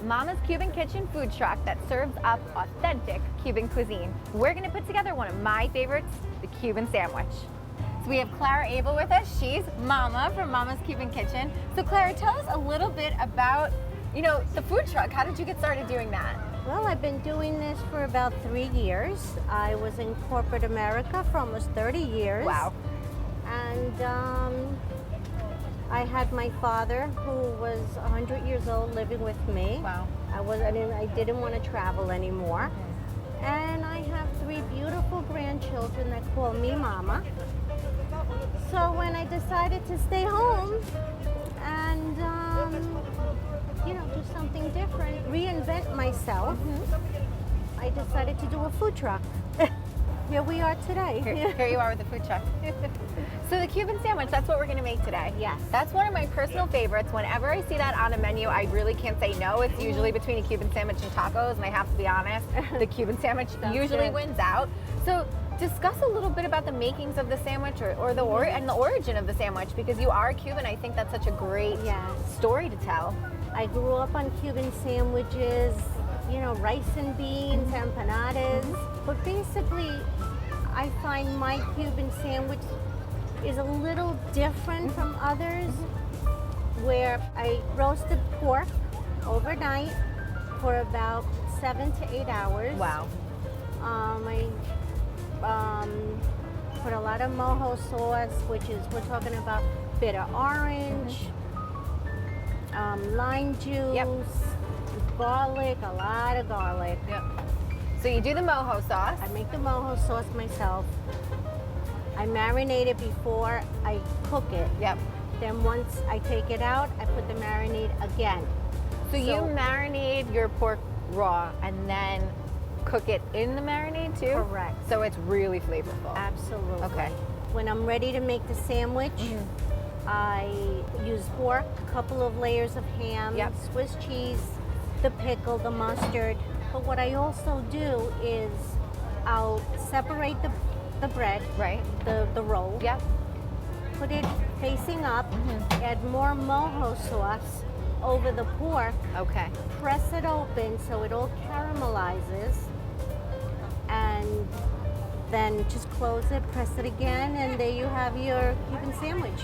Mama's Cuban Kitchen food truck that serves up authentic Cuban cuisine. We're gonna put together one of my favorites, the Cuban sandwich. So we have Clara Abel with us. She's Mama from Mama's Cuban Kitchen. So Clara, tell us a little bit about, the food truck. How did you get started doing that? Well, I've been doing this for about 3 years. I was in corporate America for almost 30 years. Wow. And I had my father, who was 100 years old, living with me. Wow. I didn't want to travel anymore. And I have 3 beautiful grandchildren that call me Mama. So when I decided to stay home and do something different, reinvent myself, I decided to do a food truck. Here we are today. Here you are with the food truck. So the Cuban sandwich, that's what we're gonna make today. Yes. That's one of my personal favorites. Whenever I see that on a menu, I really can't say no. It's usually between a Cuban sandwich and tacos, and I have to be honest, the Cuban sandwich usually wins out. So discuss a little bit about the makings of the sandwich and the origin of the sandwich, because you are Cuban. I think that's such a great story to tell. I grew up on Cuban sandwiches, rice and beans, empanadas. But basically, I find my Cuban sandwich is a little different from others, where I roasted pork overnight for about 7 to 8 hours. Wow. I put a lot of mojo sauce, we're talking about bitter orange, lime juice, garlic, a lot of garlic. Yep. So you do the mojo sauce. I make the mojo sauce myself. I marinate it before I cook it. Yep. Then once I take it out, I put the marinade again. So you marinate your pork raw and then cook it in the marinade too? Correct. So it's really flavorful. Absolutely. Okay. When I'm ready to make the sandwich, I use pork, a couple of layers of ham, Swiss cheese, the pickle, the mustard. But what I also do is I'll separate the bread, the roll, put it facing up, add more mojo sauce over the pork, press it open so it all caramelizes, and then just close it, press it again, and there you have your Cuban sandwich.